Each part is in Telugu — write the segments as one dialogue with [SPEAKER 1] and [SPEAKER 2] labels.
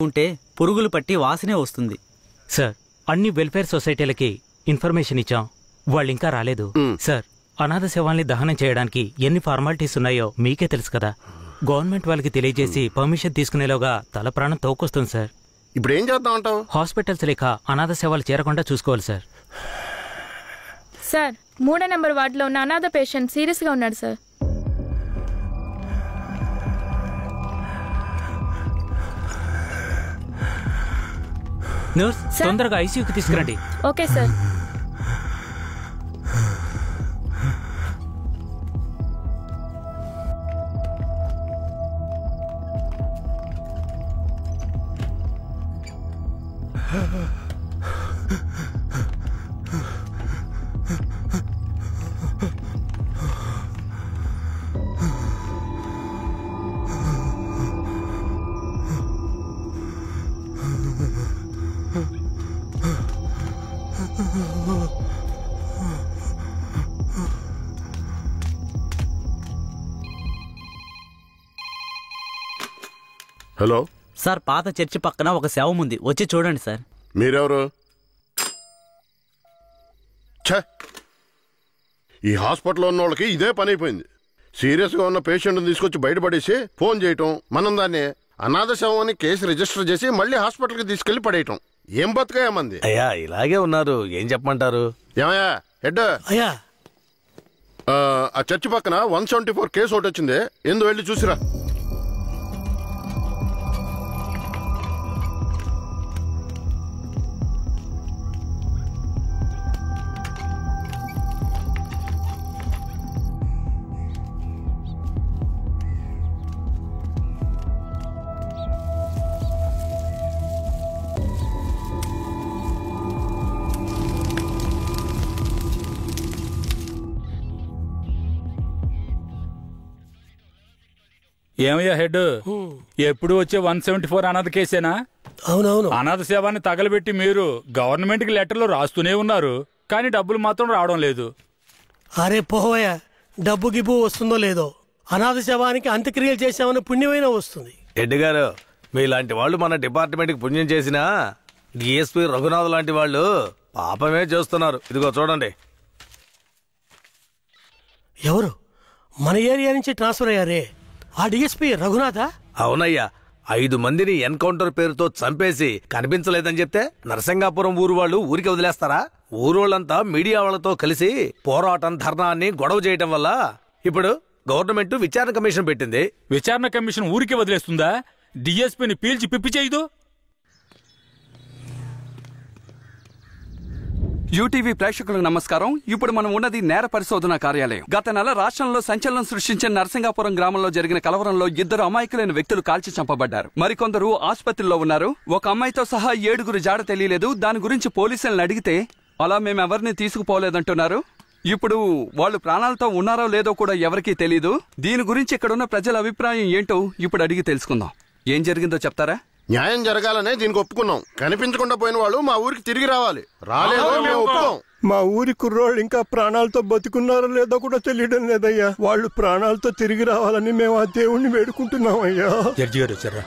[SPEAKER 1] ఉంటే పురుగులు పట్టి వాసనే వస్తుంది.
[SPEAKER 2] సార్, అన్ని వెల్ఫేర్ సొసైటీలకి ఇన్ఫర్మేషన్ ఇచ్చాం, వాళ్ళు ఇంకా రాలేదు. సార్, అనాథ శవాల్ని దహనం చేయడానికి ఎన్ని ఫార్మాలిటీస్ ఉన్నాయో మీకే తెలుసు కదా. గవర్నమెంట్ వాళ్ళకి తెలియజేసి పర్మిషన్ తీసుకునేలోగా తల ప్రాణం తోకొస్తుంది సార్.
[SPEAKER 3] ఇప్పుడు ఏం చేద్దాం అంటావు?
[SPEAKER 2] హాస్పిటల్స్ లేక అనాథ శవాలు చేరకుండా చూసుకోవాలి సార్.
[SPEAKER 4] సార్, 3వ నెంబర్ వార్డులో ఉన్న అనాథ పేషెంట్ సీరియస్ గా ఉన్నాడు సార్.
[SPEAKER 2] నర్స్, తొందరగా ఐసీయూకి తీసుకురండి.
[SPEAKER 4] Okay sir.
[SPEAKER 3] హలో
[SPEAKER 1] సార్, పాత చర్చి పక్కన ఒక శవం ఉంది, వచ్చి చూడండి సార్.
[SPEAKER 3] మీరెవరు? ఈ హాస్పిటల్లో ఉన్న వాళ్ళకి ఇదే పని అయిపోయింది. సీరియస్గా ఉన్న పేషెంట్ని తీసుకొచ్చి బయటపడేసి ఫోన్ చేయటం, మనం దాన్ని అనాథ శవం అని కేసు రిజిస్టర్ చేసి మళ్ళీ హాస్పిటల్కి తీసుకెళ్లి పడేయటం. ఏం బతుకాయమంది
[SPEAKER 5] అయ్యా, ఇలాగే ఉన్నారు, ఏం చెప్పమంటారు?
[SPEAKER 3] ఏమయ్యా హెడ్
[SPEAKER 5] అయ్యా,
[SPEAKER 3] ఆ చర్చి పక్కన 174 కేసు ఒకటి వచ్చింది, ఎందు వెళ్ళి చూసిరా.
[SPEAKER 6] ఏమయ్యా హెడ్, ఎప్పుడు వచ్చే 174 అనాథ కేసేనా?
[SPEAKER 5] అవునవును.
[SPEAKER 6] అనాథ సేవాన్ని తగలబెట్టి మీరు గవర్నమెంట్ కి లెటర్లు రాస్తూనే ఉన్నారు, కానీ డబ్బులు మాత్రం రావడం లేదు.
[SPEAKER 7] అరే పోవయ్యా, డబ్బు గిబ్బు వస్తుందో లేదో, అనాథ శవానికి అంత్యక్రియలు చేసామని పుణ్యమైనా వస్తుంది.
[SPEAKER 5] హెడ్ గారు, మీలాంటి వాళ్ళు మన డిపార్ట్మెంట్కి పుణ్యం చేసినా డిఎస్పీ రఘునాథ్ లాంటి వాళ్ళు పాపమే చేస్తున్నారు. ఇదిగో చూడండి.
[SPEAKER 7] ఎవరు? మన ఏరియా నుంచి ట్రాన్స్ఫర్ అయ్యారే, ఆ డిఎస్పీ రఘునాథా?
[SPEAKER 5] అవునయ్యా, 5 మందిని ఎన్కౌంటర్ పేరుతో చంపేసి కనిపించలేదని చెప్తే నరసింగాపురం ఊరు వాళ్ళు ఊరికి వదిలేస్తారా? ఊరోళ్ళంతా మీడియా వాళ్లతో కలిసి పోరాటం, ధర్నాన్ని గొడవ చేయటం వల్ల ఇప్పుడు గవర్నమెంట్ విచారణ కమిషన్ పెట్టింది.
[SPEAKER 6] విచారణ కమిషన్ ఊరికి వదిలేస్తుందా? డిఎస్పీని పీల్చి పిప్పి చేయదు.
[SPEAKER 8] యూటీవీ ప్రేక్షకులకు నమస్కారం. ఇప్పుడు మనం ఉన్నది నేర పరిశోధన కార్యాలయం. గత నెల రాష్ట్రంలో సంచలనం సృష్టించిన నరసింగాపురం గ్రామంలో జరిగిన కలవరంలో 2 అమాయకులైన వ్యక్తులు కాల్చి చంపబడ్డారు. మరికొందరు ఆసుపత్రిలో ఉన్నారు. ఒక అమ్మాయితో సహా 7గురు జాడ తెలియలేదు. దాని గురించి పోలీసులను అడిగితే అలా మేమెవరిని తీసుకుపోలేదంటున్నారు. ఇప్పుడు వాళ్ళు ప్రాణాలతో ఉన్నారో లేదో కూడా ఎవరికీ తెలీదు. దీని గురించి ఇక్కడున్న ప్రజల అభిప్రాయం ఏంటో ఇప్పుడు అడిగి తెలుసుకుందాం. ఏం జరిగిందో చెప్తారా?
[SPEAKER 3] న్యాయం జరగాలనే దీనికి ఒప్పుకున్నాం. కనిపించకుండా పోయిన వాళ్ళు మా ఊరికి తిరిగి రావాలి. రాలేదో మేము ఒప్పుకోం.
[SPEAKER 9] మా ఊరి కుర్రోళ్ళు ఇంకా ప్రాణాలతో బతుకున్నారో లేదో కూడా తెలియడం లేదయ్యా. వాళ్ళు ప్రాణాలతో తిరిగి రావాలని మేము ఆ దేవుణ్ణి వేడుకుంటున్నాం అయ్యా.
[SPEAKER 6] జడ్జి గారు వచ్చారా?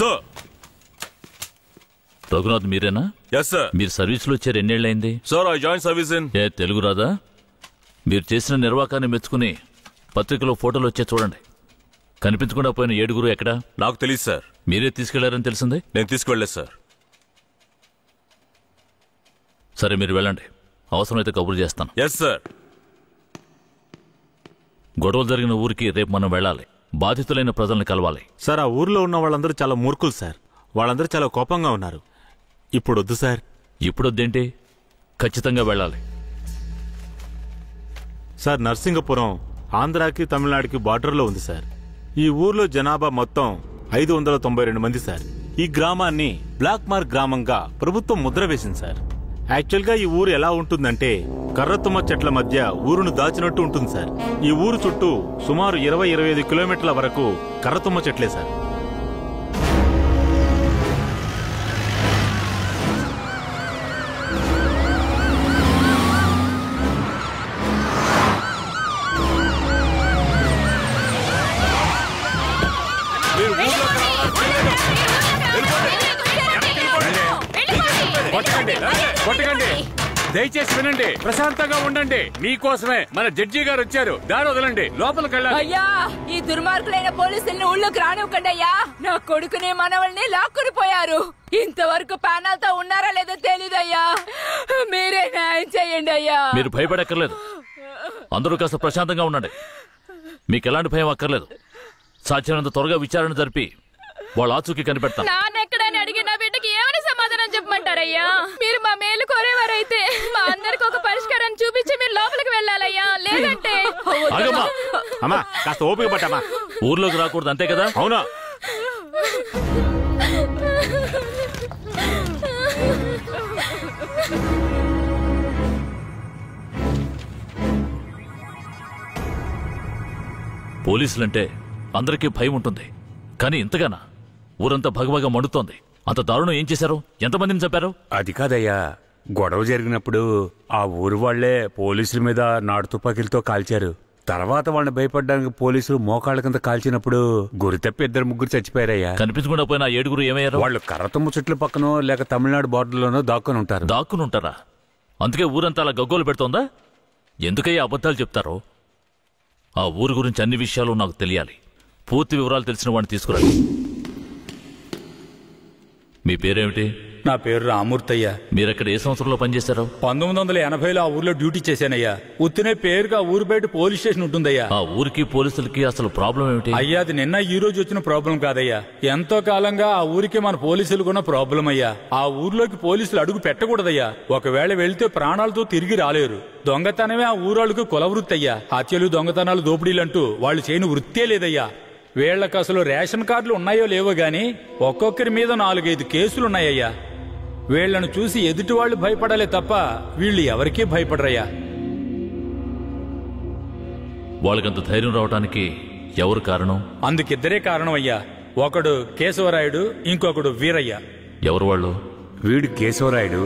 [SPEAKER 10] సార్,
[SPEAKER 11] రఘునాథ్ మీరేనా?
[SPEAKER 10] Yes sir.
[SPEAKER 11] మీరు సర్వీస్లో వచ్చారు ఎన్నేళ్ళైంది?
[SPEAKER 10] Sir, I join service in.
[SPEAKER 11] Telugu రాదా? మీరు చేసిన నిర్వాకాన్ని మెచ్చుకుని పత్రికలో ఫోటోలు వచ్చే చూడండి. కనిపించకుండా పోయిన 7గురు ఎక్కడా?
[SPEAKER 10] నాకు తెలియదు సార్.
[SPEAKER 11] మీరే తీసుకెళ్లారని తెలిసింది.
[SPEAKER 10] నేను తీసుకువెళ్ళలేదు సార్.
[SPEAKER 11] సరే, మీరు వెళ్ళండి, అవసరమైతే కబురు చేస్తాను.
[SPEAKER 10] Yes sir.
[SPEAKER 11] గొడవలు జరిగిన ఊరికి రేపు మనం వెళ్ళాలి. బాధితులైన ప్రజల్ని కలవాలి.
[SPEAKER 12] సార్, ఆ ఊర్లో ఉన్న వాళ్ళందరూ చాలా మూర్ఖులు సార్. వాళ్ళందరూ చాలా కోపంగా ఉన్నారు. ఇప్పుడొద్దు సార్.
[SPEAKER 11] ఇప్పుడొద్దేంటి? ఖచ్చితంగా వెళ్ళాలి
[SPEAKER 12] సార్. నర్సింగపురం ఆంధ్రాకి తమిళనాడుకి బార్డర్లో ఉంది సార్. ఈ ఊర్లో జనాభా మొత్తం 592 మంది సార్. ఈ గ్రామాన్ని బ్లాక్ మార్క్ గ్రామంగా ప్రభుత్వం ముద్ర వేసింది సార్. యాక్చువల్గా ఈ ఊరు ఎలా ఉంటుందంటే కర్రతుమ్మ చెట్ల మధ్య ఊరును దాచినట్టు ఉంటుంది సార్. ఈ ఊరు చుట్టూ సుమారు 20-25 కిలోమీటర్ల వరకు కర్రతుమ్మ చెట్లే సార్.
[SPEAKER 6] కొట్టకండి, దయచేసి వినండి, ప్రశాంతంగా ఉండండి. మీకోసమే మన జడ్జి గారు వచ్చారు. దారి వదలండి, లోపలికి వెళ్ళాలి.
[SPEAKER 13] అయ్యా, ఈ దుర్మార్గులైన పోలీసుల్ని ఊళ్ళోకి రానివ్వకండి అయ్యా. నా కొడుకుని మనవల్ని లాక్కుని పోయారు. ఇంతవరకు ప్యానల్తో ఉన్నారా లేదో తెలీదయ్యా. మీరే న్యాయం చేయండి అయ్యా.
[SPEAKER 11] మీరు భయపడక్కర్లేదు. అందరూ కాస్త ప్రశాంతంగా ఉండండి. మీకు ఎలాంటి భయం అక్కర్లేదు. సాధ్యమైనంత త్వరగా విచారణ జరిపి వాళ్ళ ఆచూకీ కనిపెడతాం.
[SPEAKER 4] నాన్నెక్కడని అడిగి నా బిడ్డకి ఏమని సమాధానం చెప్పమంటారయ్యా? మీరు మా మేలు కోరేవారైతే మా అందరికి ఒక పరిష్కారం చూపించి మీరు లోపలికి వెళ్ళాలయ్యా. లేదంటే
[SPEAKER 12] అమ్మా, కాస్త ఓపిక పట్టమ్మా.
[SPEAKER 11] ఊర్లోకి రాకూడదు, అంతే కదా?
[SPEAKER 12] అవునా?
[SPEAKER 11] పోలీసులంటే అందరికీ భయం ఉంటుంది, కానీ ఇంతగానా? ఊరంతా భగభగ మండుతోంది. అంత దారుణం ఏం చేశారు? ఎంతమందిని చంపారు?
[SPEAKER 14] అది కాదయ్యా, గొడవ జరిగినప్పుడు ఆ ఊరు వాళ్లే పోలీసుల మీద నాటు తుపాకీలతో కాల్చారు. తర్వాత వాళ్ళని భయపడడానికి పోలీసులు మోకాళ్ళ కింద కాల్చినప్పుడు గురితప్పి 2-3 చచ్చిపోయారయ్యా.
[SPEAKER 11] కనిపించకుండా పోయిన 7 ఏమయ్యారు?
[SPEAKER 14] వాళ్ళు కర్రతుమ్మ చెట్ల పక్కనో లేక తమిళనాడు బార్డర్లోనో దాక్కుని ఉంటారు.
[SPEAKER 11] దాక్కుని ఉంటారా? అందుకే ఊరంతా అలా గగ్గోలు పెడుతోందా? ఎందుకయ్యా అబద్ధాలు చెప్తారో? ఆ ఊరు గురించి అన్ని విషయాలు నాకు తెలియాలి. పూర్తి వివరాలు తెలిసిన వాడిని తీసుకురండి. మీ పేరేమిటి?
[SPEAKER 6] నా పేరు రామూర్తయ్యా.
[SPEAKER 11] మీరక్కడ ఏ సంవత్సరంలో పనిచేశారు?
[SPEAKER 6] 1980లో ఆ ఊర్లో డ్యూటీ చేశానయ్యా. ఉత్తినే పేరుగా ఊరు బయట పోలీస్ స్టేషన్ ఉంటుందయ్యా.
[SPEAKER 11] ఆ ఊరికి పోలీసులకి అసలు ప్రాబ్లం ఏమిటి?
[SPEAKER 6] అయ్యా, అది నిన్న ఈ రోజు వచ్చిన ప్రాబ్లం కాదయ్యా. ఎంతో కాలంగా ఆ ఊరికి మన పోలీసులకున్న ప్రాబ్లం అయ్యా. ఆ ఊర్లోకి పోలీసులు అడుగు పెట్టకూడదయ్యా. ఒకవేళ వెళ్తే ప్రాణాలతో తిరిగి రాలేరు. దొంగతనమే ఆ ఊరాళ్ళకు కులవృత్తి అయ్యా. హత్యలు, దొంగతనాలు, దోపిడీలంటూ వాళ్ళు చేయని వృత్తే లేదయ్యా. వీళ్లకు అసలు రేషన్ కార్డులు ఉన్నాయో లేవో గాని ఒక్కొక్కరి మీద 4-5 కేసులున్నాయ్యా. వీళ్లను చూసి ఎదుటి వాళ్ళు భయపడాలే తప్ప వీళ్ళు ఎవరికీ భయపడరయ్యా.
[SPEAKER 11] వాళ్ళకంత ధైర్యం రావడానికి ఎవరు కారణం?
[SPEAKER 6] అందుకిద్దరే కారణం అయ్యా. ఒకడు కేశవరాయుడు, ఇంకొకడు వీరయ్య.
[SPEAKER 11] ఎవరు వాళ్ళు?
[SPEAKER 14] వీడు కేశవరాయుడు,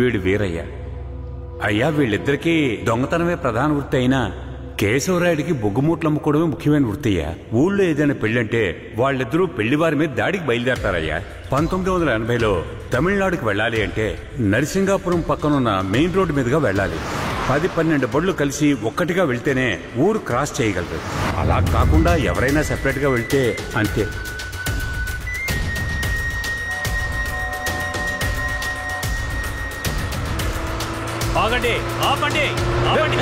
[SPEAKER 14] వీడు వీరయ్య. అయ్యా, వీళ్ళిద్దరికీ దొంగతనమే ప్రధాన వృత్తి అయినా కేశవరాయుడికి బొగ్గుమూట్లు అమ్ముకోవడమే ముఖ్యమైన వృత్తియ్యా. ఊళ్ళో ఏదైనా పెళ్ళంటే వాళ్ళిద్దరూ పెళ్లివారి మీద దాడికి బయలుదేరతారయ్యా. 1980లో తమిళనాడుకి వెళ్ళాలి అంటే నరసింగాపురం పక్కనున్న మెయిన్ రోడ్డు మీదుగా వెళ్ళాలి. 10-12 బళ్ళు కలిసి ఒక్కటిగా వెళ్తేనే ఊరు క్రాస్ చేయగలరు. అలా కాకుండా ఎవరైనా సెపరేట్గా వెళ్తే అంతే.
[SPEAKER 2] ఆగండి, ఆపండి, ఆపండి.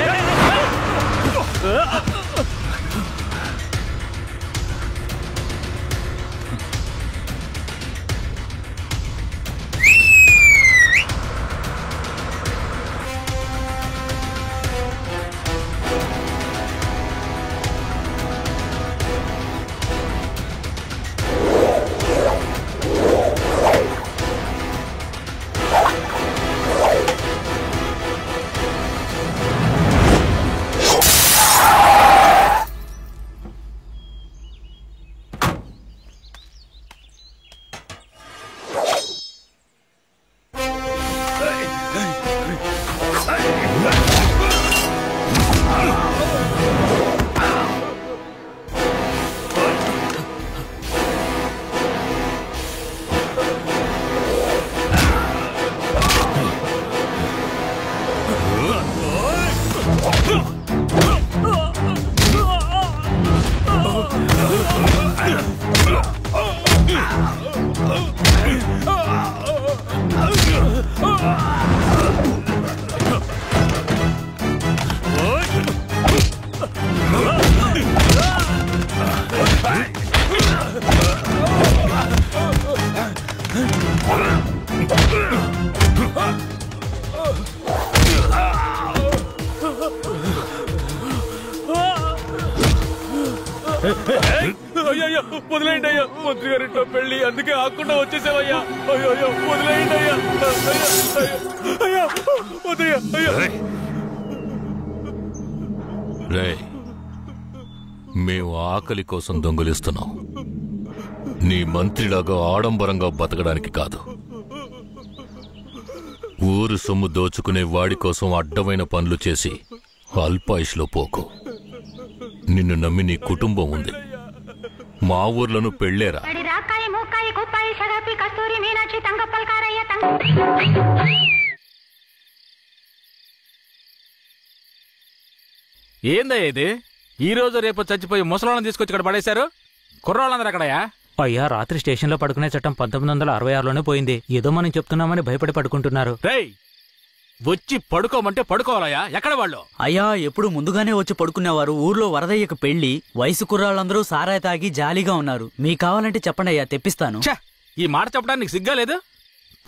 [SPEAKER 6] అయ్యో వదిలేయండి అయ్యా, మంత్రి గారింట్లో పెళ్లి, అందుకే ఆకుండా వచ్చేసావయ్యా. అయ్యో వదిలేయండి అయ్యా, అయ్యా వద్దయ్యా, అయ్యా.
[SPEAKER 11] రేయ్, మేము ఆకలి కోసం దొంగిలిస్తున్నాం, నీ మంత్రిలాగా ఆడంబరంగా బతకడానికి కాదు. ఊరు సొమ్ము దోచుకునే వాడి కోసం అడ్డమైన పనులు చేసి అల్పాయుష్లో పోకు. నిన్ను నమ్మి నీ కుటుంబం ఉంది. మా ఊర్లను పెళ్ళేరా.
[SPEAKER 6] ఏందయ్య ఇది? ఈ రోజు రేపు చచ్చిపోయి ముసలాళ్ళని తీసుకొచ్చి ఇక్కడ పడేశారు. కుర్రాళ్ళందరూ అక్కడయా?
[SPEAKER 2] అయ్యా, రాత్రి స్టేషన్లో పడుకునే చట్టం 1966లోనే పోయింది. ఏదో మనం చెప్తున్నామని భయపడి పడుకుంటున్నారు.
[SPEAKER 6] రేయ్, వచ్చి పడుకోమంటే పడుకోవాలయ్యా. ఎక్కడ వాళ్ళు?
[SPEAKER 1] అయ్యా, ఎప్పుడు ముందుగానే వచ్చి పడుకునేవారు. ఊర్లో వరదయ్యకు పెళ్లి, వయసు కుర్రాళ్ళందరూ సారాయి తాగి జాలీగా ఉన్నారు. మీకు కావాలంటే చెప్పండి అయ్యా, తెప్పిస్తాను.
[SPEAKER 6] ఈ మాట చెప్పడానికి సిగ్గా లేదు?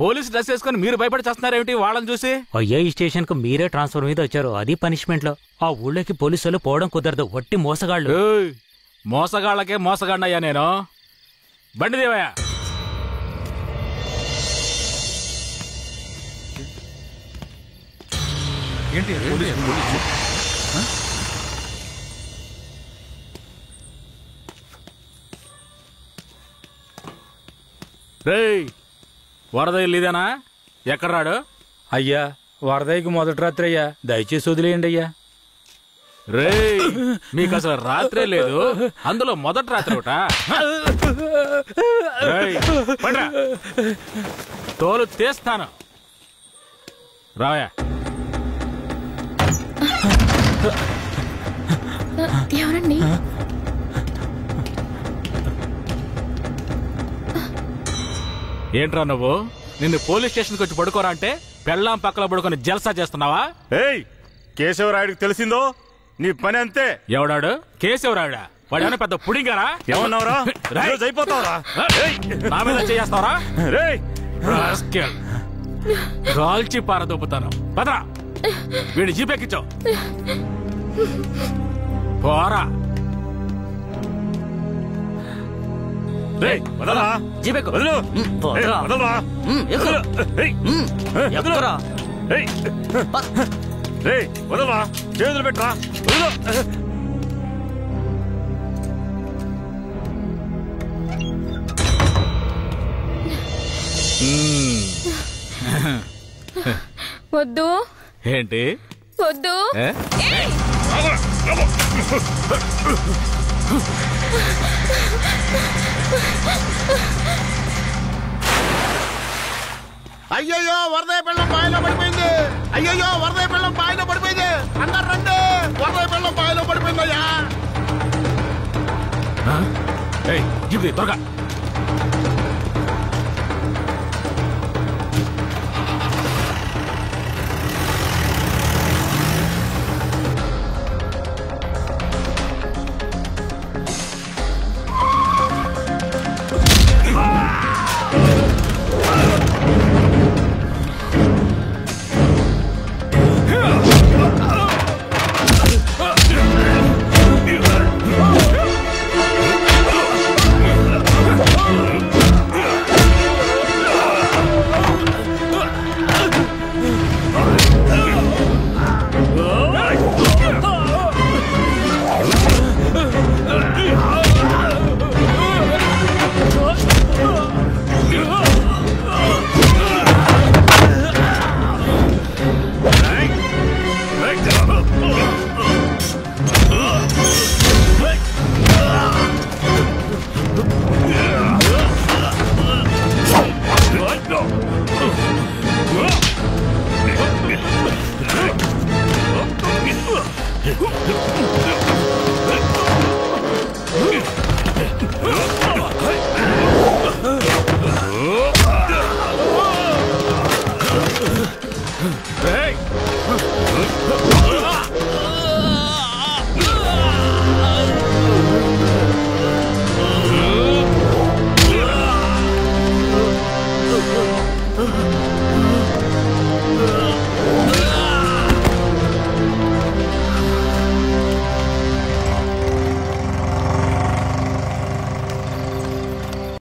[SPEAKER 6] పోలీసు డ్రెస్ వేసుకుని మీరు భయపడి చేస్తున్నారేమిటి వాళ్ళని చూసి?
[SPEAKER 2] అయ్యా, ఈ స్టేషన్ కు మీరే ట్రాన్స్ఫర్ మీద వచ్చారు, అది పనిష్మెంట్ లో. ఆ ఊళ్ళోకి పోలీసులు పోవడం కుదరదు, వట్టి మోసగాళ్ళు.
[SPEAKER 6] మోసగాళ్ళకే మోసగాడినయ్యా నేను. బండి దేవయ్యా. రేయ్, వరదయ్య ఇదేనా? ఎక్కడ రాడు?
[SPEAKER 15] అయ్యా, వరదయ్యకి మొదటి రాత్రి అయ్యా, దయచేసి వదిలేయండి అయ్యా.
[SPEAKER 6] రేయ్, మీకు అసలు రాత్రే లేదు, అందులో మొదటి రాత్రి ఒకట. తోలు తీస్తాను, రావయా.
[SPEAKER 4] ఎవరండి?
[SPEAKER 6] ఏంట్రా నువ్వు? నిన్ను పోలీస్ స్టేషన్కి వచ్చి పడుకోరా అంటే పెళ్ళాం పక్కన పడుకొని జల్సా చేస్తున్నావా?
[SPEAKER 12] ఏయ్, కేశవరాయుడికి తెలిసిందో నీ పని అంతే.
[SPEAKER 6] ఎవడాడు? కేశవరాయుడా? వాడేమైనా పెద్ద పుడింగారా?
[SPEAKER 12] ఏమన్నావురా? అయిపోతావురా?
[SPEAKER 6] నా మీద చేస్తావరా? కాల్చి పారదొప్పుతాను. పదరా, వీడి జీపెక్కించావు. పోరా.
[SPEAKER 1] జీపెక్కు.
[SPEAKER 12] వదలరా, చేతులు పెట్టరా.
[SPEAKER 4] వద్దు.
[SPEAKER 6] ఏంటి
[SPEAKER 4] వద్దు?
[SPEAKER 3] అయ్యయ్యో, వరదయ్య పెళ్ళం బాయిలో పడిపోయింది. అయ్యయ్యో, వరదయ్య పెళ్ళం బాయిలో పడిపోయింది. అందరు రండి, వరదయ్య పెళ్ళం బాయిలో పడిపోయిందయ్యా.
[SPEAKER 6] త్వరగా